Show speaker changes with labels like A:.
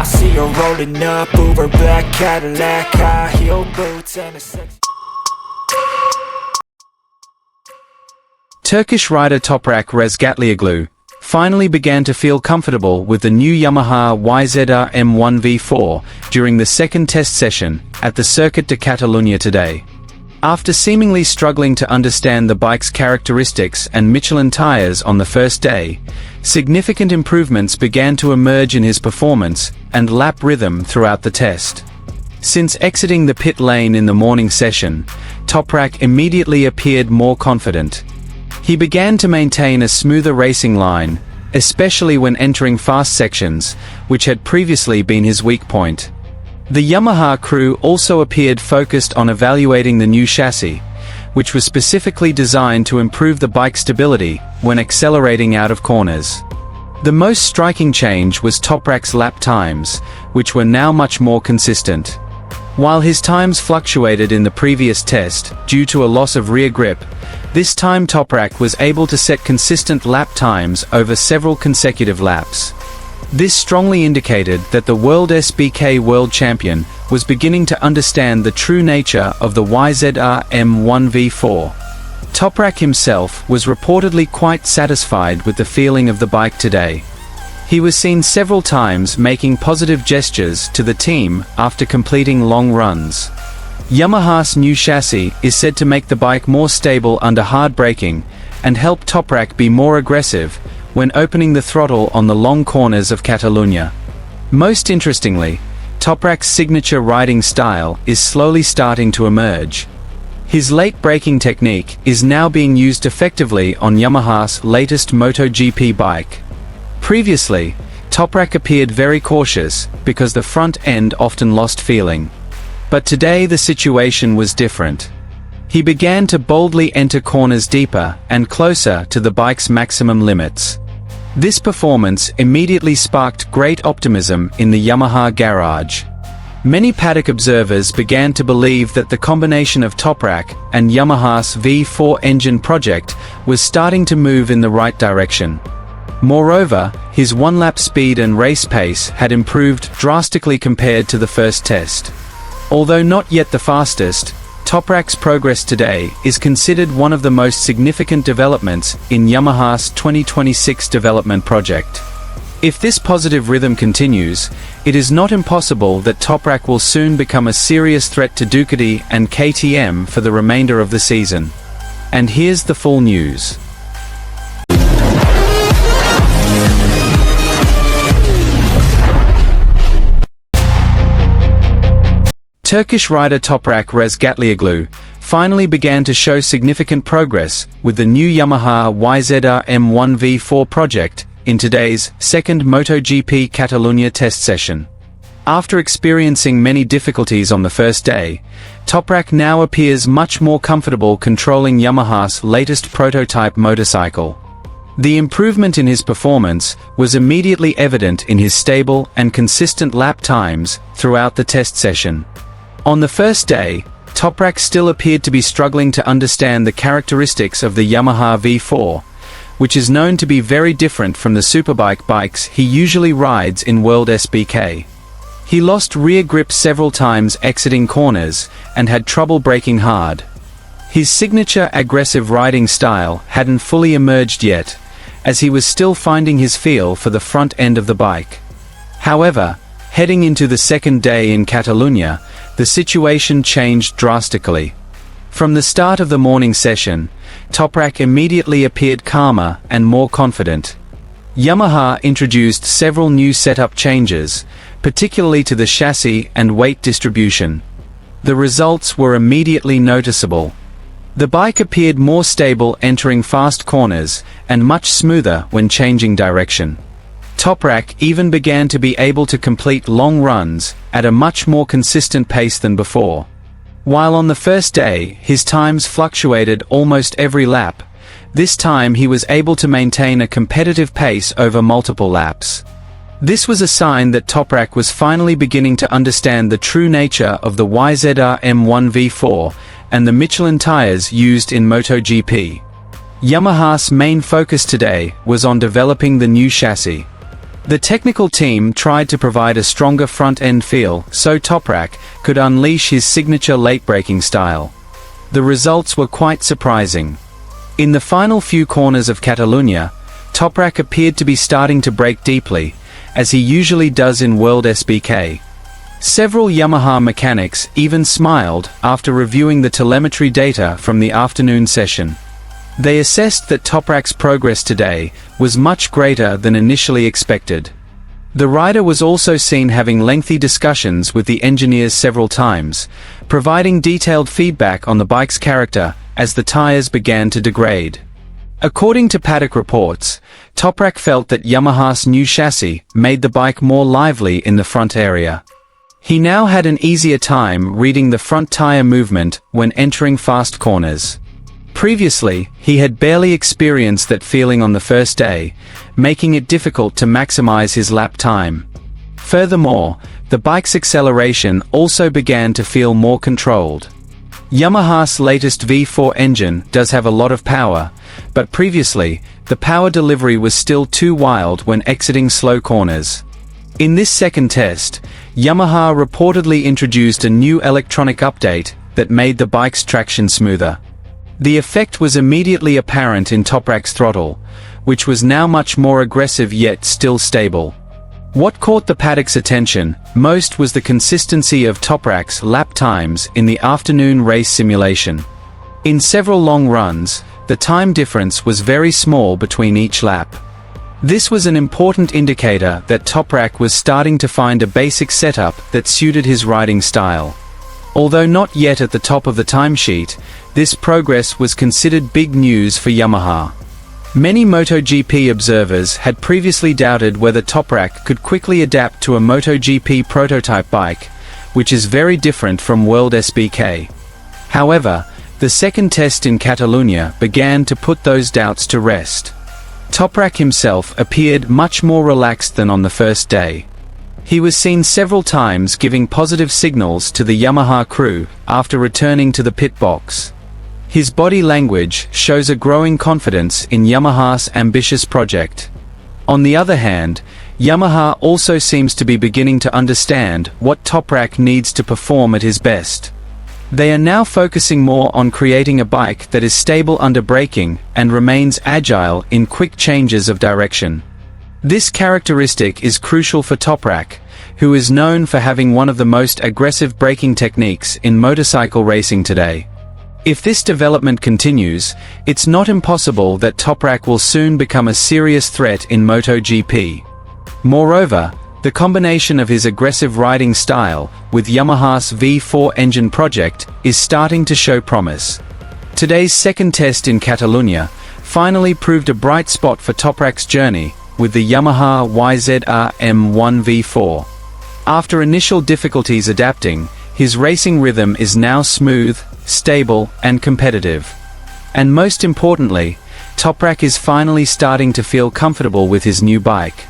A: see her rolling up, Uber black Cadillac, high heel boots and a sex.
B: Turkish rider Toprak Rezgatlioglu finally began to feel comfortable with the new Yamaha YZR-M1 V4 during the second test session at the Circuit de Catalunya today. After seemingly struggling to understand the bike's characteristics and Michelin tires on the first day, significant improvements began to emerge in his performance and lap rhythm throughout the test. Since exiting the pit lane in the morning session, Toprak immediately appeared more confident. He began to maintain a smoother racing line, especially when entering fast sections, which had previously been his weak point. The Yamaha crew also appeared focused on evaluating the new chassis, which was specifically designed to improve the bike's stability when accelerating out of corners. The most striking change was Toprak's lap times, which were now much more consistent. While his times fluctuated in the previous test due to a loss of rear grip, this time Toprak was able to set consistent lap times over several consecutive laps. This strongly indicated that the World SBK World Champion was beginning to understand the true nature of the YZR-M1 V4. Toprak himself was reportedly quite satisfied with the feeling of the bike today. He was seen several times making positive gestures to the team after completing long runs. Yamaha's new chassis is said to make the bike more stable under hard braking and help Toprak be more aggressive when opening the throttle on the long corners of Catalunya. Most interestingly, Toprak's signature riding style is slowly starting to emerge. His late braking technique is now being used effectively on Yamaha's latest MotoGP bike. Previously, Toprak appeared very cautious because the front end often lost feeling. But today the situation was different. He began to boldly enter corners deeper and closer to the bike's maximum limits. This performance immediately sparked great optimism in the Yamaha garage. Many paddock observers began to believe that the combination of Toprak and Yamaha's V4 engine project was starting to move in the right direction. Moreover, his one-lap speed and race pace had improved drastically compared to the first test. Although not yet the fastest, Toprak's progress today is considered one of the most significant developments in Yamaha's 2026 development project. If this positive rhythm continues, it is not impossible that Toprak will soon become a serious threat to Ducati and KTM for the remainder of the season. And here's the full news. Turkish rider Toprak Rezgatlioglu finally began to show significant progress with the new Yamaha YZR-M1 V4 project in today's second MotoGP Catalunya test session. After experiencing many difficulties on the first day, Toprak now appears much more comfortable controlling Yamaha's latest prototype motorcycle. The improvement in his performance was immediately evident in his stable and consistent lap times throughout the test session. On the first day, Toprak still appeared to be struggling to understand the characteristics of the Yamaha V4, which is known to be very different from the superbike bikes he usually rides in World SBK. He lost rear grip several times exiting corners and had trouble braking hard. His signature aggressive riding style hadn't fully emerged yet, as he was still finding his feel for the front end of the bike. However, heading into the second day in Catalunya, the situation changed drastically. From the start of the morning session, Toprak immediately appeared calmer and more confident. Yamaha introduced several new setup changes, particularly to the chassis and weight distribution. The results were immediately noticeable. The bike appeared more stable entering fast corners, and much smoother when changing direction. Toprak even began to be able to complete long runs at a much more consistent pace than before. While on the first day his times fluctuated almost every lap, this time he was able to maintain a competitive pace over multiple laps. This was a sign that Toprak was finally beginning to understand the true nature of the YZR-M1 V4 and the Michelin tires used in MotoGP. Yamaha's main focus today was on developing the new chassis. The technical team tried to provide a stronger front-end feel so Toprak could unleash his signature late-braking style. The results were quite surprising. In the final few corners of Catalunya, Toprak appeared to be starting to brake deeply, as he usually does in World SBK. Several Yamaha mechanics even smiled after reviewing the telemetry data from the afternoon session. They assessed that Toprak's progress today was much greater than initially expected. The rider was also seen having lengthy discussions with the engineers several times, providing detailed feedback on the bike's character as the tires began to degrade. According to paddock reports, Toprak felt that Yamaha's new chassis made the bike more lively in the front area. He now had an easier time reading the front tire movement when entering fast corners. Previously, he had barely experienced that feeling on the first day, making it difficult to maximize his lap time. Furthermore, the bike's acceleration also began to feel more controlled. Yamaha's latest V4 engine does have a lot of power, but previously, the power delivery was still too wild when exiting slow corners. In this second test, Yamaha reportedly introduced a new electronic update that made the bike's traction smoother. The effect was immediately apparent in Toprak's throttle, which was now much more aggressive yet still stable. What caught the paddock's attention most was the consistency of Toprak's lap times in the afternoon race simulation. In several long runs, the time difference was very small between each lap. This was an important indicator that Toprak was starting to find a basic setup that suited his riding style. Although not yet at the top of the timesheet, this progress was considered big news for Yamaha. Many MotoGP observers had previously doubted whether Toprak could quickly adapt to a MotoGP prototype bike, which is very different from World SBK. However, the second test in Catalunya began to put those doubts to rest. Toprak himself appeared much more relaxed than on the first day. He was seen several times giving positive signals to the Yamaha crew after returning to the pit box. His body language shows a growing confidence in Yamaha's ambitious project. On the other hand, Yamaha also seems to be beginning to understand what Toprak needs to perform at his best. They are now focusing more on creating a bike that is stable under braking and remains agile in quick changes of direction. This characteristic is crucial for Toprak, who is known for having one of the most aggressive braking techniques in motorcycle racing today. If this development continues, it's not impossible that Toprak will soon become a serious threat in MotoGP. Moreover, the combination of his aggressive riding style with Yamaha's V4 engine project is starting to show promise. Today's second test in Catalunya finally proved a bright spot for Toprak's journey with the Yamaha YZR-M1 V4. After initial difficulties adapting, his racing rhythm is now smooth, stable, and competitive. And most importantly, Toprak is finally starting to feel comfortable with his new bike.